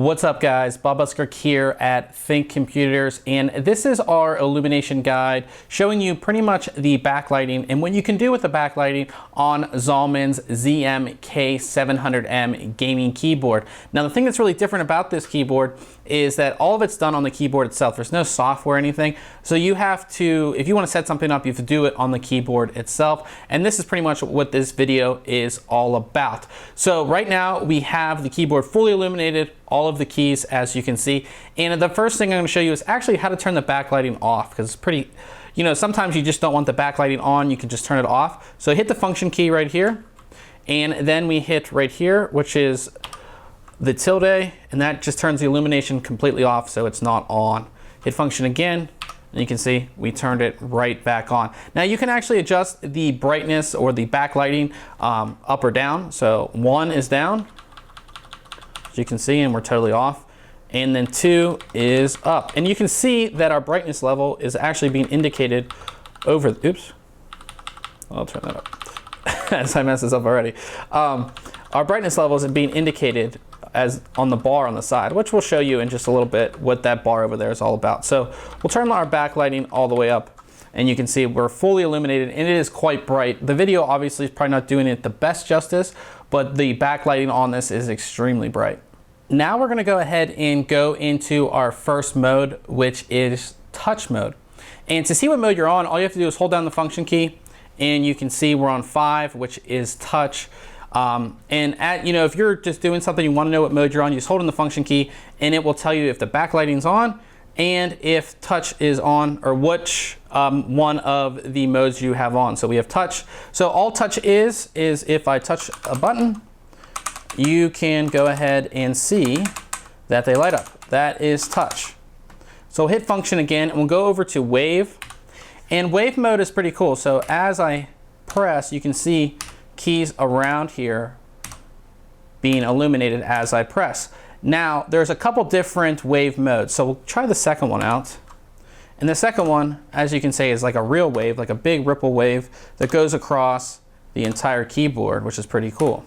What's up guys, Bob Busker here at ThinkComputers, and this is our illumination guide showing you pretty much the backlighting and what you can do with the backlighting on Zalman's ZM-K700M Gaming Keyboard. Now the thing that's really different about this keyboard is that all of it's done on the keyboard itself. There's no software or anything, so you have to, if you want to set something up, you have to do it on the keyboard itself, and this is pretty much what this video is all about. So right now we have the keyboard fully illuminated, all of the keys as you can see, and the first thing I'm going to show you is actually how to turn the backlighting off, because it's pretty, you know, sometimes you just don't want the backlighting on, you can just turn it off. So hit the function key right here, and then we hit right here, which is the tilde, and that just turns the illumination completely off so it's not on. Hit function again, and you can see we turned it right back on. Now you can actually adjust the brightness or the backlighting up or down. So 1 is down, as you can see, and we're totally off. And then 2 is up. And you can see that our brightness level is actually being indicated over, oops, I'll turn that up as I mess this up already. Our brightness levels are being indicated as on the bar on the side, which we'll show you in just a little bit what that bar over there is all about. So we'll turn our backlighting all the way up, and you can see we're fully illuminated, and it is quite bright. The video obviously is probably not doing it the best justice, but the backlighting on this is extremely bright. Now we're gonna go ahead and go into our first mode, which is touch mode. And to see what mode you're on, all you have to do is hold down the function key, and you can see we're on 5, which is touch. And if you're just doing something, you want to know what mode you're on, you just hold in the function key, and it will tell you if the backlighting's on and if touch is on, or which one of the modes you have on. So we have touch. So all touch is if I touch a button, you can go ahead and see that they light up. That is touch. So hit function again, and we'll go over to wave. And wave mode is pretty cool. So as I press, you can see keys around here being illuminated as I press. Now there's a couple different wave modes, so we'll try the second one out. And the second one, as you can see, is like a real wave, like a big ripple wave that goes across the entire keyboard, which is pretty cool.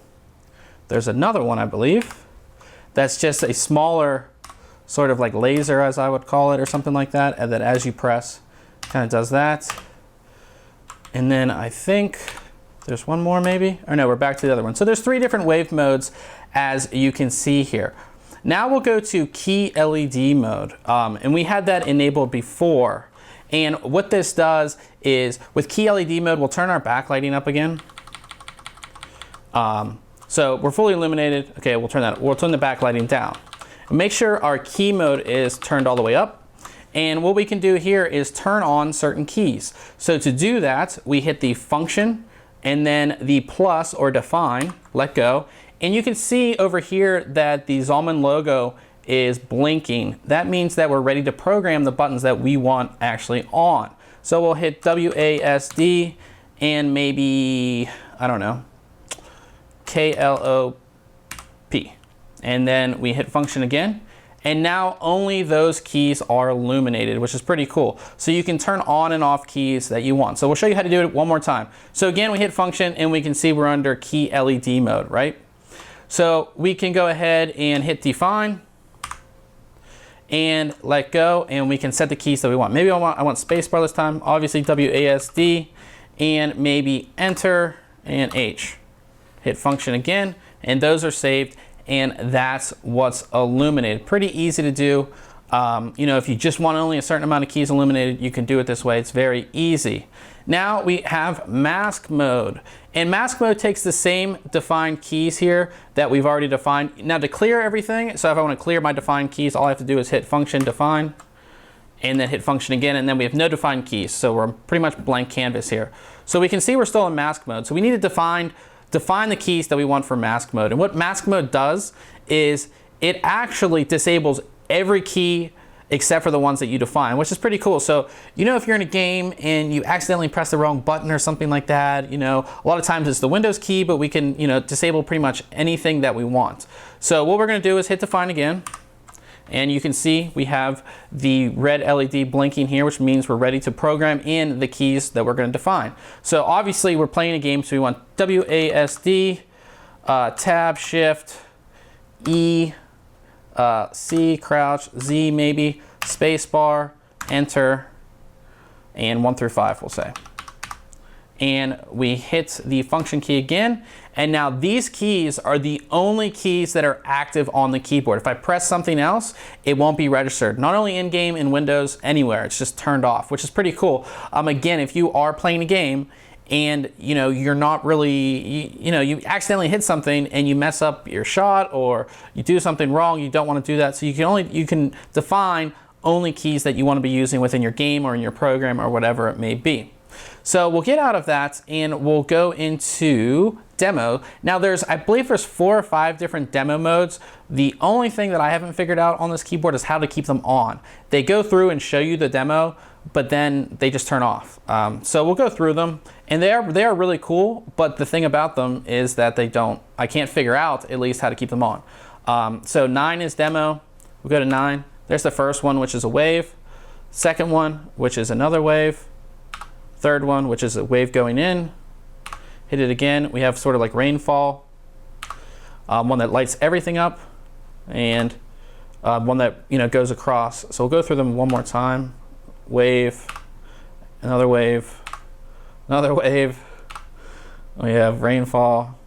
There's another one, I believe, that's just a smaller sort of like laser, as I would call it, or something like that, and that as you press kind of does that. And then I think there's one more maybe, or no, we're back to the other one. So there's 3 different wave modes as you can see here. Now we'll go to key LED mode, and we had that enabled before. And what this does is with key LED mode, we'll turn our backlighting up again. So we're fully illuminated. Okay, we'll turn the backlighting down. Make sure our key mode is turned all the way up. And what we can do here is turn on certain keys. So to do that, we hit the function and then the plus or define, let go. And you can see over here that the Zalman logo is blinking. That means that we're ready to program the buttons that we want actually on. So we'll hit WASD and maybe, I don't know, KLOP. And then we hit function again. And now only those keys are illuminated, which is pretty cool. So you can turn on and off keys that you want. So we'll show you how to do it one more time. So again, we hit function, and we can see we're under key LED mode, right? So we can go ahead and hit define and let go, and we can set the keys that we want. Maybe I want spacebar this time, obviously WASD, and maybe enter and H. Hit function again, and those are saved. And that's what's illuminated. Pretty easy to do. If you just want only a certain amount of keys illuminated, you can do it this way. It's very easy. Now we have mask mode. And mask mode takes the same defined keys here that we've already defined. Now to clear everything, so if I want to clear my defined keys, all I have to do is hit function define, and then hit function again, and then we have no defined keys. So we're pretty much blank canvas here. So we can see we're still in mask mode. So we need to define the keys that we want for mask mode. And what mask mode does is it actually disables every key except for the ones that you define, which is pretty cool. So, if you're in a game and you accidentally press the wrong button or something like that, a lot of times it's the Windows key, but we can, disable pretty much anything that we want. So what we're gonna do is hit define again. And you can see we have the red LED blinking here, which means we're ready to program in the keys that we're going to define. So obviously we're playing a game, so we want WASD, Tab, Shift, E, C, crouch, Z maybe, space bar, enter, and 1 through 5 we'll say. And we hit the function key again, and now these keys are the only keys that are active on the keyboard. If I press something else, it won't be registered. Not only in-game, in Windows, anywhere. It's just turned off, which is pretty cool. Again, if you are playing a game and you're not really, you accidentally hit something and you mess up your shot or you do something wrong, you don't want to do that. So you can define only keys that you want to be using within your game or in your program or whatever it may be. So we'll get out of that and we'll go into demo. Now I believe there's 4 or 5 different demo modes. The only thing that I haven't figured out on this keyboard is how to keep them on. They go through and show you the demo, but then they just turn off. So we'll go through them, and they are really cool, but the thing about them is that I can't figure out at least how to keep them on. So 9 is demo. We'll go to 9. There's the first one, which is a wave. Second one, which is another wave. Third one, which is a wave going in. Hit it again. We have sort of like rainfall. One that lights everything up, and one that goes across. So we'll go through them one more time. Wave, another wave, another wave. We have rainfall.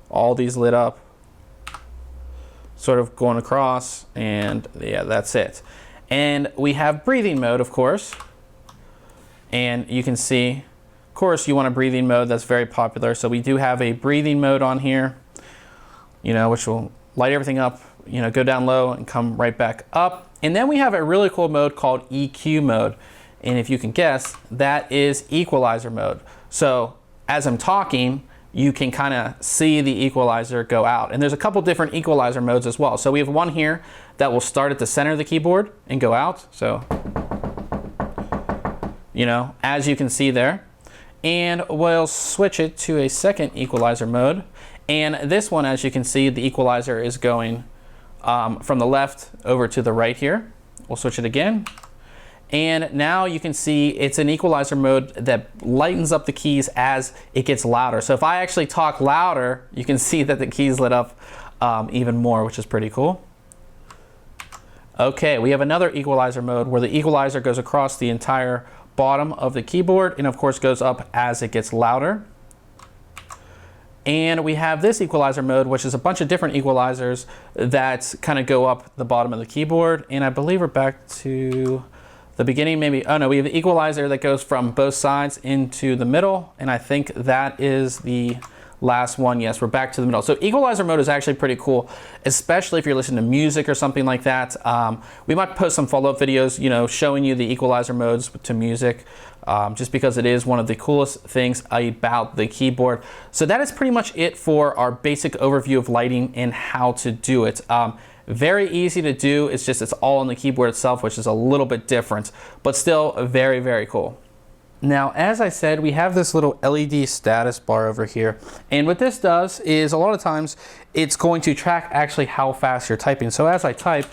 All these lit up, sort of going across, and yeah, that's it. And we have breathing mode, of course. And you can see, of course, you want a breathing mode. That's very popular. So we do have a breathing mode on here, which will light everything up, go down low and come right back up. And then we have a really cool mode called EQ mode. And if you can guess, that is equalizer mode. So as I'm talking, you can kind of see the equalizer go out. And there's a couple different equalizer modes as well. So we have one here that will start at the center of the keyboard and go out. So as you can see there. And we'll switch it to a second equalizer mode. And this one, as you can see, the equalizer is going from the left over to the right here. We'll switch it again. And now you can see it's an equalizer mode that lightens up the keys as it gets louder. So if I actually talk louder, you can see that the keys lit up even more, which is pretty cool. Okay, we have another equalizer mode where the equalizer goes across the entire bottom of the keyboard and of course goes up as it gets louder. And we have this equalizer mode, which is a bunch of different equalizers that kind of go up the bottom of the keyboard. And I believe we're back to the beginning, maybe. Oh no, we have the equalizer that goes from both sides into the middle, and I think that is the last one. Yes, we're back to the middle. So equalizer mode is actually pretty cool, especially if you're listening to music or something like that. We might post some follow-up videos, showing you the equalizer modes to music, just because it is one of the coolest things about the keyboard. So that is pretty much it for our basic overview of lighting and how to do it. Very easy to do. It's all on the keyboard itself, which is a little bit different, but still very, very cool. Now, as I said, we have this little LED status bar over here. And what this does is a lot of times it's going to track actually how fast you're typing. So as I type,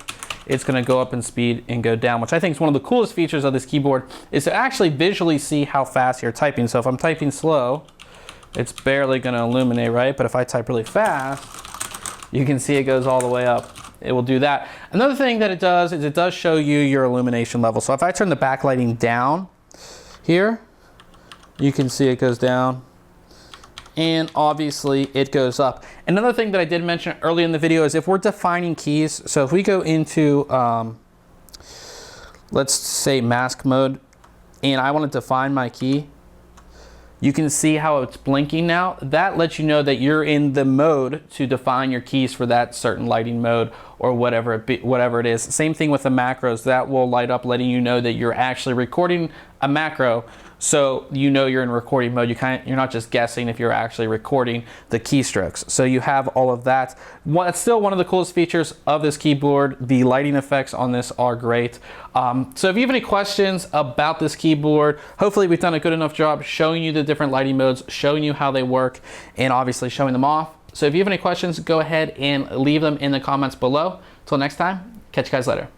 it's going to go up in speed and go down, which I think is one of the coolest features of this keyboard, is to actually visually see how fast you're typing. So if I'm typing slow, it's barely going to illuminate, right? But if I type really fast, you can see it goes all the way up. It will do that. Another thing that it does is it does show you your illumination level. So if I turn the backlighting down here, you can see it goes down, and obviously it goes up. Another thing that I did mention earlier in the video is if we're defining keys, so if we go into, let's say mask mode, and I want to define my key, you can see how it's blinking now. That lets you know that you're in the mode to define your keys for that certain lighting mode or whatever it is. Same thing with the macros. That will light up letting you know that you're actually recording a macro, so you're in recording mode. You're not just guessing if you're actually recording the keystrokes. So you have all of that. It's still one of the coolest features of this keyboard. The lighting effects on this are great. So if you have any questions about this keyboard, hopefully we've done a good enough job showing you the different lighting modes, showing you how they work, and obviously showing them off. So if you have any questions, go ahead and leave them in the comments below. Till next time, catch you guys later.